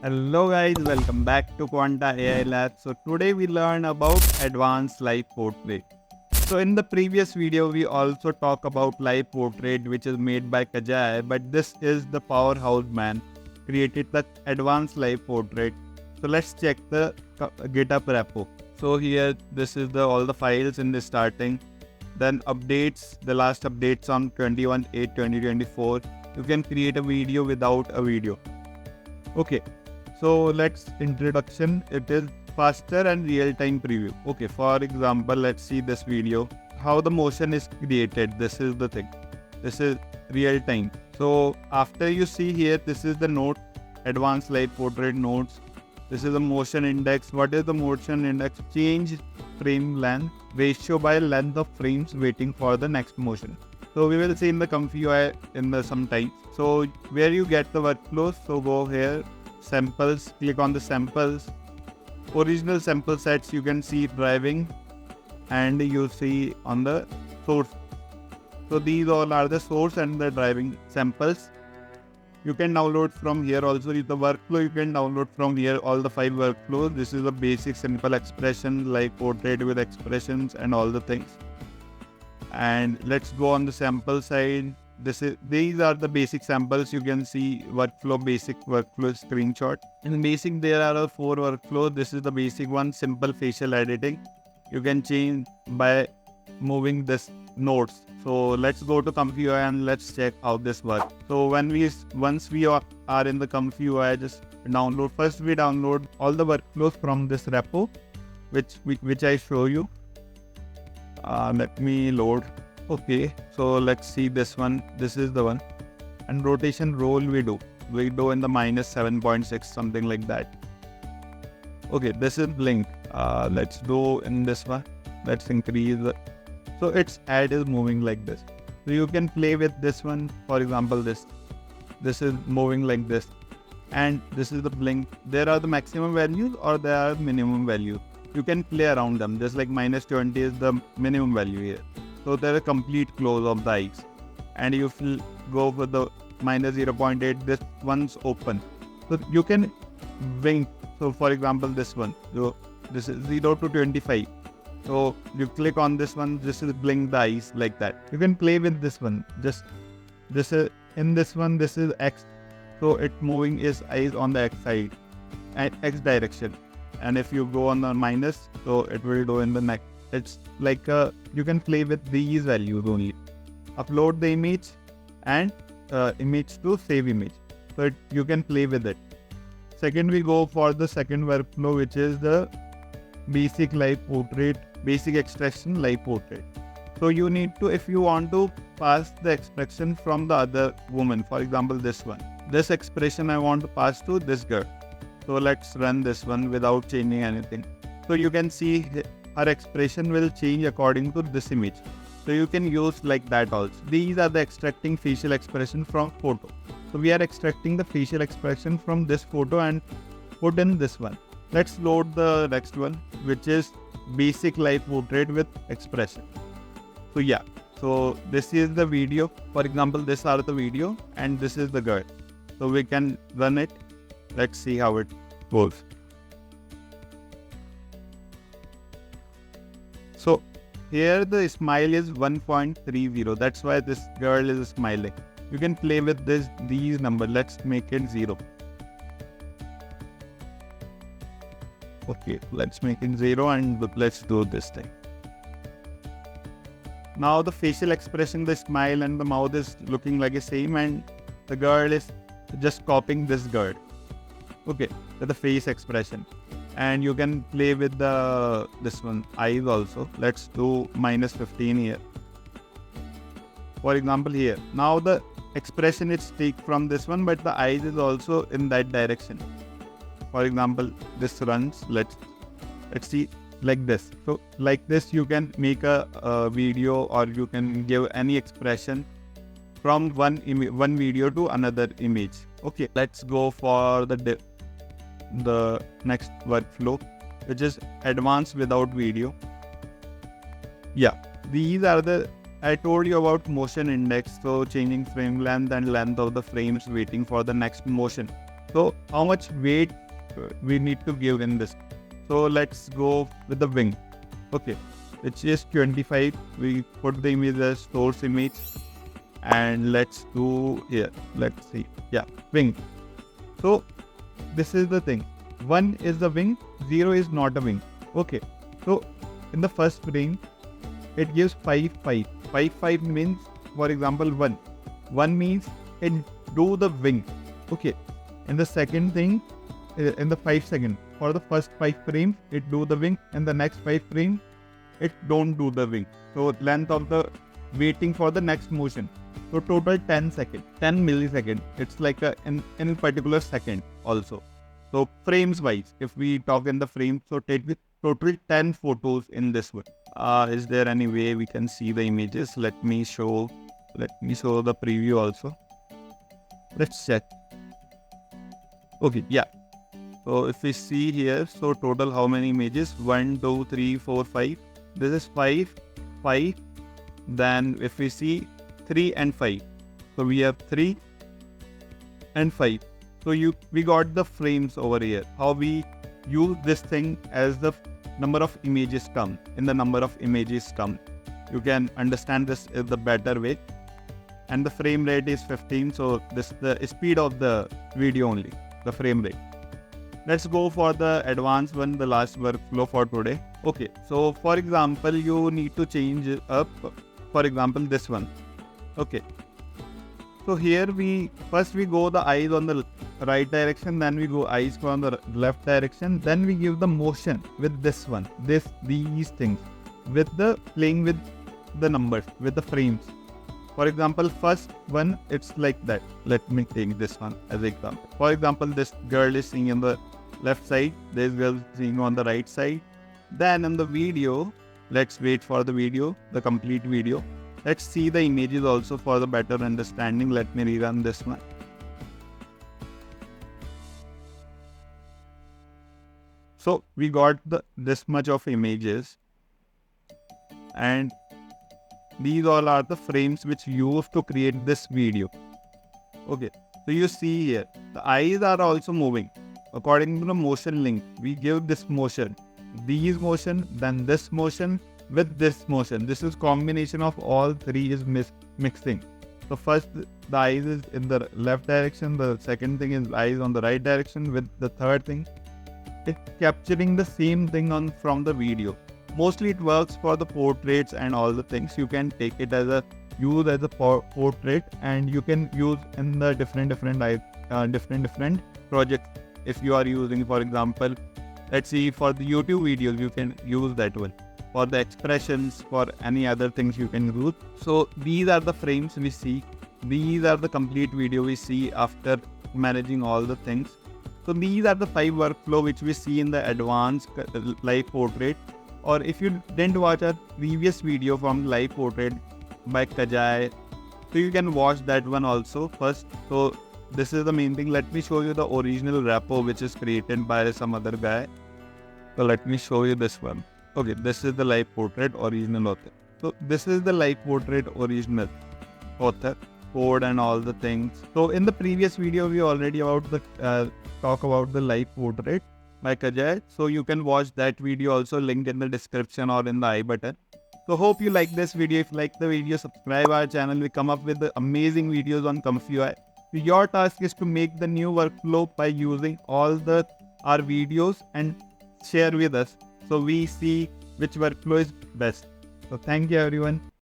Hello guys, welcome back to Quanta AI Lab. So today we learn about advanced live portrait. So in the previous video we also talk about live portrait which is made by Kajai, but this is the powerhouse man created the advanced live portrait. So let's check the GitHub repo. So here this is the all the files in the starting. Then updates, the last updates on 21/8/2024. You can create a video without a video. Okay, so let's introduction. It is faster and real-time preview. Okay, for example, let's see this video. How the motion is created. This is the thing. This is real-time. So after you see here, this is the note, advanced live portrait notes. This is the motion index. What is the motion index? Change frame length, ratio by length of frames waiting for the next motion. So we will see in the Comfy UI in the some time. So where you get the workflows, so go here, samples, click on the samples, original sample sets you can see driving, and you see on the source. So these all are the source and the driving samples. You can download from here also. The workflow you can download from here, all the 5 workflows. This is a basic simple expression like portrait with expressions and all the things. And let's go on the sample side. These are the basic samples. You can see workflow, basic workflow screenshot. In basic there are 4 workflows. This is the basic one, simple facial editing. You can change by moving this nodes. So let's go to Comfy UI and let's check how this works. So once we are in the Comfy UI, just download. First we download all the workflows from this repo, which I show you. Let me load. Okay, so let's see this one. This is the one. And rotation roll we do in the -7.6, something like that. Okay, this is blink. Let's do in this one. Let's increase the, so its head is moving like this. So you can play with this one. For example, this is moving like this, and this is the blink. There are the maximum values or there are minimum values. You can play around them. Just like -20 is the minimum value here. So there is a complete close of the eyes, and you will go for the -0.8. This one's open, so you can wink. So for example, this one. So this is 0 to 25. So you click on this one. This is blink the eyes like that. You can play with this one. Just this is in this one. This is X. So it moving is eyes on the X side and X direction. And if you go on the minus, so it will go in the next. It's like you can play with these values only. Upload the image and image to save image. So you can play with it. Second, we go for the second workflow, which is the basic live portrait, basic extraction live portrait. So you need to, if you want to pass the expression from the other woman, for example, this one. This expression I want to pass to this girl. So let's run this one without changing anything. So you can see her expression will change according to this image. So you can use like that also. These are the extracting facial expression from photo. So we are extracting the facial expression from this photo and put in this one. Let's load the next one, which is basic live portrait with expression. So yeah, so this is the video. For example, this are the video and this is the girl. So we can run it. Let's see how it goes. So here the smile is 1.30. That's why this girl is smiling. You can play with these numbers. Let's make it 0. Okay, let's make it 0 and let's do this thing. Now the facial expression, the smile and the mouth is looking like the same, and the girl is just copying this girl. Okay, the face expression. And you can play with this one, eyes also. Let's do -15 here. For example, here. Now the expression is take from this one, but the eyes is also in that direction. For example, this runs. Let's see like this. So like this, you can make a video, or you can give any expression from one video to another image. Okay, let's go for the next workflow, which is advanced without video. Yeah, these are the, I told you about motion index, so changing frame length and length of the frames waiting for the next motion. So how much weight we need to give in this? So let's go with the wing. Okay, which is 25. We put the image as source image, and let's do here. Let's see. Yeah, wing. So this is the thing. 1 is the wing, 0 is not a wing. Okay, so in the first frame, it gives 5, 5. 5, 5 means, for example, 1. 1 means it do the wing. Okay, and the second thing, in the 5 second, for the first 5 frames, it do the wing, and the next 5 frames, it don't do the wing. So length of the waiting for the next motion. So total 10 second, 10 millisecond. It's like in particular second also. So frames wise, if we talk in the frames, so take the total 10 photos in this one. Is there any way we can see the images? Let me show the preview also. Let's check. Okay, yeah. So if we see here, so total how many images? 1, 2, 3, 4, 5. This is 5, 5. Then if we see 3 and 5. So we have 3 and 5. So we got the frames over here. How we use this thing as the number of images come. In the number of images come. You can understand this is the better way. And the frame rate is 15. So this is the speed of the video only. The frame rate. Let's go for the advanced one, the last workflow for today. Okay, so for example, you need to change up, for example, this one. Okay, so here we go the eyes on the right direction, then we go eyes on the left direction, then we give the motion with this one, these things, with the playing with the numbers, with the frames. For example, first one, it's like that. Let me take this one as example. For example, this girl is singing on the left side, this girl is singing on the right side. Then in the video, let's wait for the video, the complete video. Let's see the images also for the better understanding. Let me rerun this one. So we got this much of images, and these all are the frames which used to create this video. Okay, so you see here, the eyes are also moving. According to the motion link, we give this motion, these motion, then this motion with this motion. This is combination of all three is mixing. So first the eyes is in the left direction, the second thing is eyes on the right direction, with the third thing, it's capturing the same thing from the video. Mostly it works for the portraits and all the things. You can take it as a portrait, and you can use in the different projects. If you are using, for example, let's see, for the YouTube videos, you can use that one. For the expressions, for any other things you can use. So these are the frames we see. These are the complete video we see after managing all the things. So these are the 5 workflow which we see in the advanced live portrait. Or if you didn't watch our previous video from live portrait by Kajai, so you can watch that one also first. So this is the main thing. Let me show you the original repo which is created by some other guy. So let me show you this one. Okay, this is the live portrait original author. So this is the live portrait original author, code and all the things. So in the previous video, we already talk about the live portrait by Kajai. So you can watch that video also, linked in the description or in the I button. So hope you like this video. If you like the video, subscribe our channel. We come up with the amazing videos on Comfy UI. So your task is to make the new workflow by using all our videos and share with us, so we see which workflow is best. So thank you everyone.